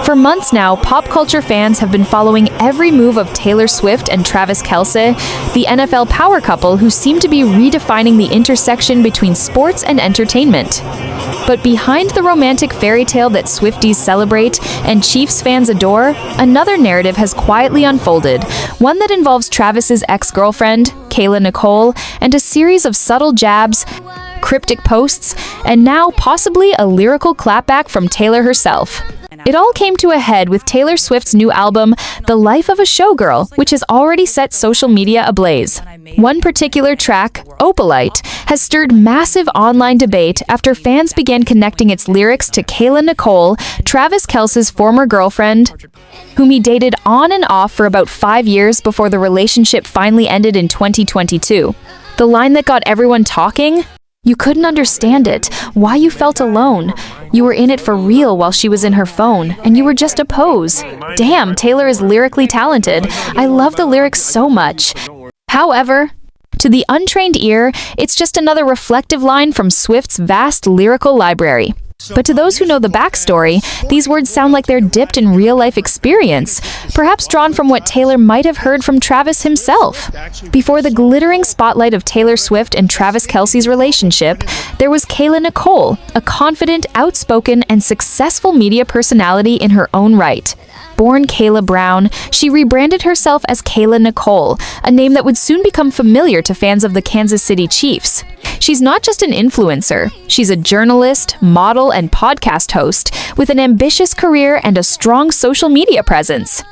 For months now, pop culture fans have been following every move of Taylor Swift and Travis Kelce, the NFL power couple who seem to be redefining the intersection between sports and entertainment. But behind the romantic fairy tale that Swifties celebrate and Chiefs fans adore, another narrative has quietly unfolded, one that involves Travis's ex-girlfriend, Kayla Nicole, and a series of subtle jabs, cryptic posts, and now possibly a lyrical clapback from Taylor herself. It all came to a head with Taylor Swift's new album, The Life of a Showgirl, which has already set social media ablaze. One particular track, Opalite, has stirred massive online debate after fans began connecting its lyrics to Kayla Nicole, Travis Kelce's former girlfriend, whom he dated on and off for about 5 years before the relationship finally ended in 2022. The line that got everyone talking? You couldn't understand it, why you felt alone. You were in it for real while she was in her phone, and you were just a pose. Damn, Taylor is lyrically talented. I love the lyrics so much. However, to the untrained ear, it's just another reflective line from Swift's vast lyrical library. But to those who know the backstory, these words sound like they're dipped in real-life experience, perhaps drawn from what Taylor might have heard from Travis himself. Before the glittering spotlight of Taylor Swift and Travis Kelce's relationship, there was Kayla Nicole, a confident, outspoken, and successful media personality in her own right. Born Kayla Brown, she rebranded herself as Kayla Nicole, a name that would soon become familiar to fans of the Kansas City Chiefs. She's not just an influencer, she's a journalist, model, and podcast host with an ambitious career and a strong social media presence.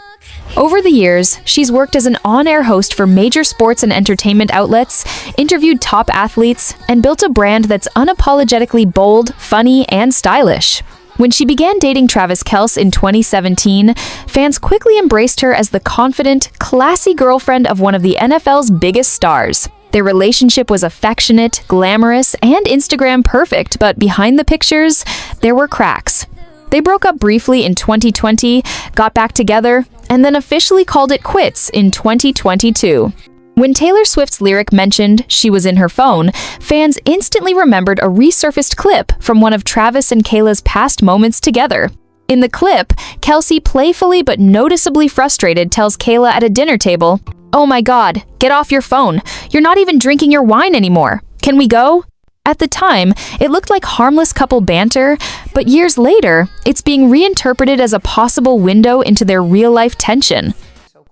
Over the years, she's worked as an on-air host for major sports and entertainment outlets, interviewed top athletes, and built a brand that's unapologetically bold, funny, and stylish. When she began dating Travis Kelce in 2017, fans quickly embraced her as the confident, classy girlfriend of one of the NFL's biggest stars. Their relationship was affectionate, glamorous, and Instagram perfect, but behind the pictures, there were cracks. They broke up briefly in 2020, got back together, and then officially called it quits in 2022. When Taylor Swift's lyric mentioned she was in her phone, fans instantly remembered a resurfaced clip from one of Travis and Kayla's past moments together. In the clip, Kelce, playfully but noticeably frustrated, tells Kayla at a dinner table, "Oh my God, get off your phone. You're not even drinking your wine anymore. Can we go?" At the time, it looked like harmless couple banter, but years later, it's being reinterpreted as a possible window into their real-life tension.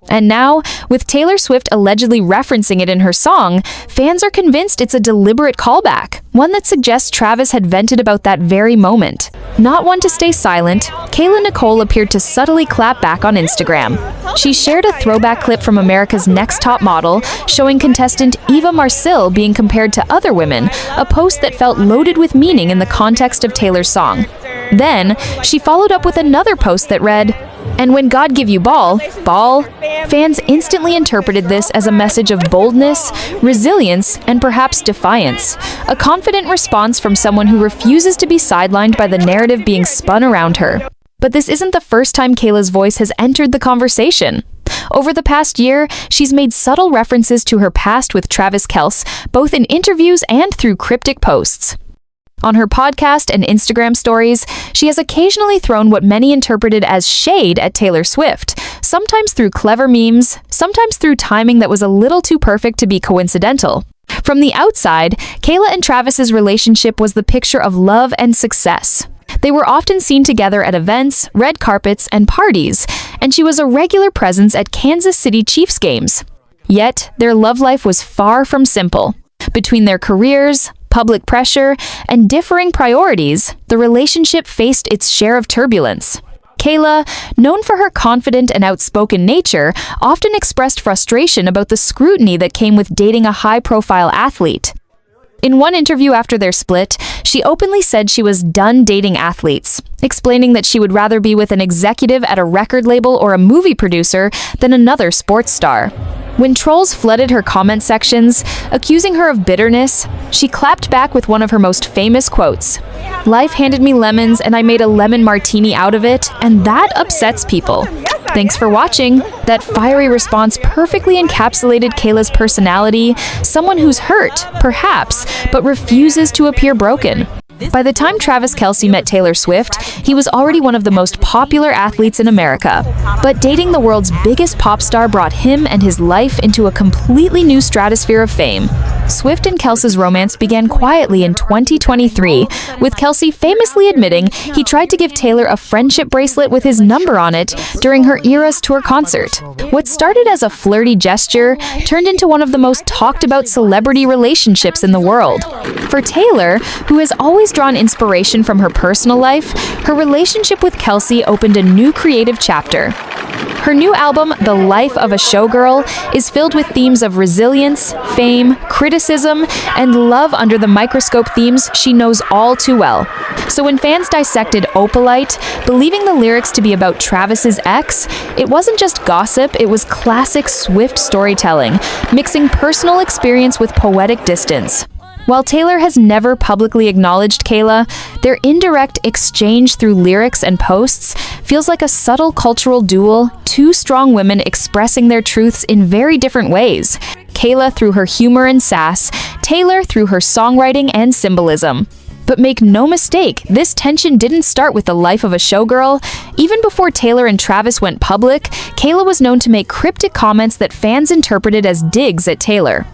And now, with Taylor Swift allegedly referencing it in her song, fans are convinced it's a deliberate callback, one that suggests Travis had vented about that very moment. Not one to stay silent, Kayla Nicole appeared to subtly clap back on Instagram. She shared a throwback clip from America's Next Top Model, showing contestant Eva Marcille being compared to other women, a post that felt loaded with meaning in the context of Taylor's song. Then, she followed up with another post that read, "And when God give you ball. Fans instantly interpreted this as a message of boldness, resilience, and perhaps defiance. A confident response from someone who refuses to be sidelined by the narrative being spun around her. But this isn't the first time Kayla's voice has entered the conversation. Over the past year, she's made subtle references to her past with Travis Kelce, both in interviews and through cryptic posts. On her podcast and Instagram stories, she has occasionally thrown what many interpreted as shade at Taylor Swift, sometimes through clever memes, sometimes through timing that was a little too perfect to be coincidental. From the outside, Kayla and Travis's relationship was the picture of love and success. They were often seen together at events, red carpets, and parties, and she was a regular presence at Kansas City Chiefs games. Yet, their love life was far from simple. Between their careers, public pressure, and differing priorities, the relationship faced its share of turbulence. Kayla, known for her confident and outspoken nature, often expressed frustration about the scrutiny that came with dating a high-profile athlete. In one interview after their split, she openly said she was done dating athletes, explaining that she would rather be with an executive at a record label or a movie producer than another sports star. When trolls flooded her comment sections, accusing her of bitterness, she clapped back with one of her most famous quotes. "Life handed me lemons and I made a lemon martini out of it, and that upsets people. Thanks for watching." That fiery response perfectly encapsulated Kayla's personality, someone who's hurt, perhaps, but refuses to appear broken. By the time Travis Kelce met Taylor Swift, he was already one of the most popular athletes in America. But dating the world's biggest pop star brought him and his life into a completely new stratosphere of fame. Swift and Kelce's romance began quietly in 2023, with Kelce famously admitting he tried to give Taylor a friendship bracelet with his number on it during her Eras Tour concert. What started as a flirty gesture turned into one of the most talked about celebrity relationships in the world. For Taylor, who has always drawn inspiration from her personal life, her relationship with Kelce opened a new creative chapter. Her new album, The Life of a Showgirl, is filled with themes of resilience, fame, criticism, and love under the microscope, themes she knows all too well. So when fans dissected Opalite, believing the lyrics to be about Travis's ex, it wasn't just gossip, it was classic Swift storytelling, mixing personal experience with poetic distance. While Taylor has never publicly acknowledged Kayla, their indirect exchange through lyrics and posts feels like a subtle cultural duel, two strong women expressing their truths in very different ways. Kayla through her humor and sass, Taylor through her songwriting and symbolism. But make no mistake, this tension didn't start with The Life of a Showgirl. Even before Taylor and Travis went public, Kayla was known to make cryptic comments that fans interpreted as digs at Taylor.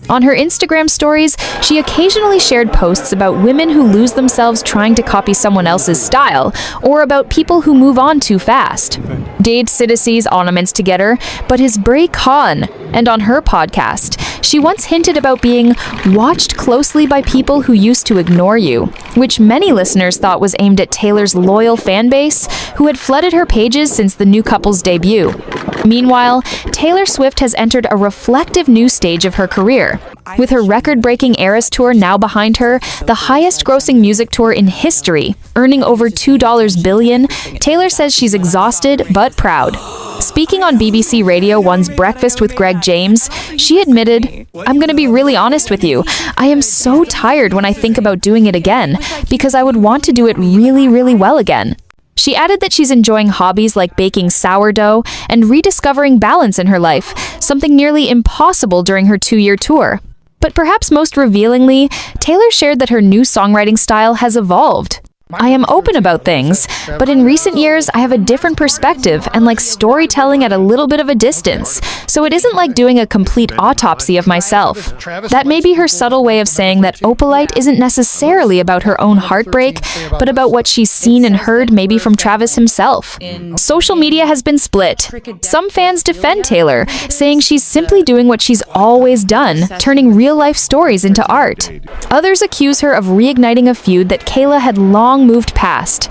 On her Instagram stories, she occasionally shared posts about women who lose themselves trying to copy someone else's style, or about people who move on too fast. Dade Citizen's ornaments together, but his break on. And on her podcast, she once hinted about being watched closely by people who used to ignore you, which many listeners thought was aimed at Taylor's loyal fan base, who had flooded her pages since the new couple's debut. Meanwhile, Taylor Swift has entered a reflective new stage of her career. With her record-breaking Eras Tour now behind her, the highest-grossing music tour in history, earning over $2 billion, Taylor says she's exhausted but proud. Speaking on BBC Radio 1's Breakfast with Greg James, she admitted, "I'm gonna be really honest with you. I am so tired when I think about doing it again, because I would want to do it really, really well again." She added that she's enjoying hobbies like baking sourdough and rediscovering balance in her life, something nearly impossible during her 2-year tour. But perhaps most revealingly, Taylor shared that her new songwriting style has evolved. "I am open about things, but in recent years I have a different perspective and like storytelling at a little bit of a distance, so it isn't like doing a complete autopsy of myself." That may be her subtle way of saying that Opalite isn't necessarily about her own heartbreak, but about what she's seen and heard maybe from Travis himself. Social media has been split. Some fans defend Taylor, saying she's simply doing what she's always done, turning real-life stories into art. Others accuse her of reigniting a feud that Kayla had long moved past.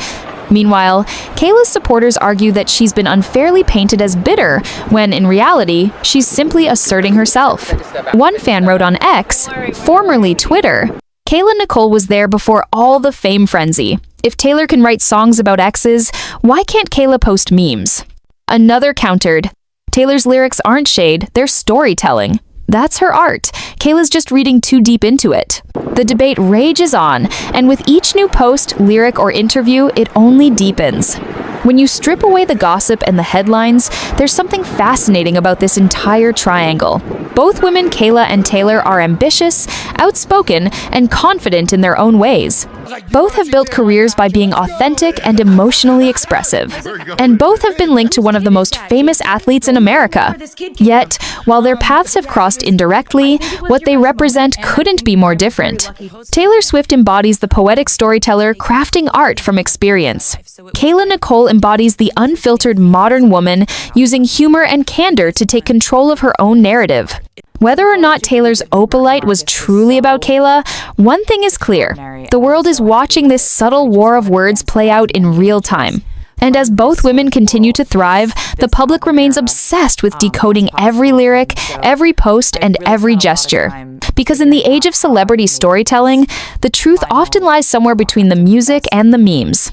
Meanwhile, Kayla's supporters argue that she's been unfairly painted as bitter, when in reality, she's simply asserting herself. One fan wrote on X, formerly Twitter, "Kayla Nicole was there before all the fame frenzy. If Taylor can write songs about exes, why can't Kayla post memes?" Another countered, "Taylor's lyrics aren't shade, they're storytelling. That's her art. Kayla's just reading too deep into it." The debate rages on, and with each new post, lyric, or interview, it only deepens. When you strip away the gossip and the headlines, there's something fascinating about this entire triangle. Both women, Kayla and Taylor, are ambitious, outspoken, and confident in their own ways. Both have built careers by being authentic and emotionally expressive. And both have been linked to one of the most famous athletes in America. Yet, while their paths have crossed indirectly, what they represent couldn't be more different. Taylor Swift embodies the poetic storyteller crafting art from experience. Kayla Nicole embodies the unfiltered modern woman using humor and candor to take control of her own narrative. Whether or not Taylor's Opalite was truly about Kayla, one thing is clear. The world is watching this subtle war of words play out in real time. And as both women continue to thrive, the public remains obsessed with decoding every lyric, every post, and every gesture. Because in the age of celebrity storytelling, the truth often lies somewhere between the music and the memes.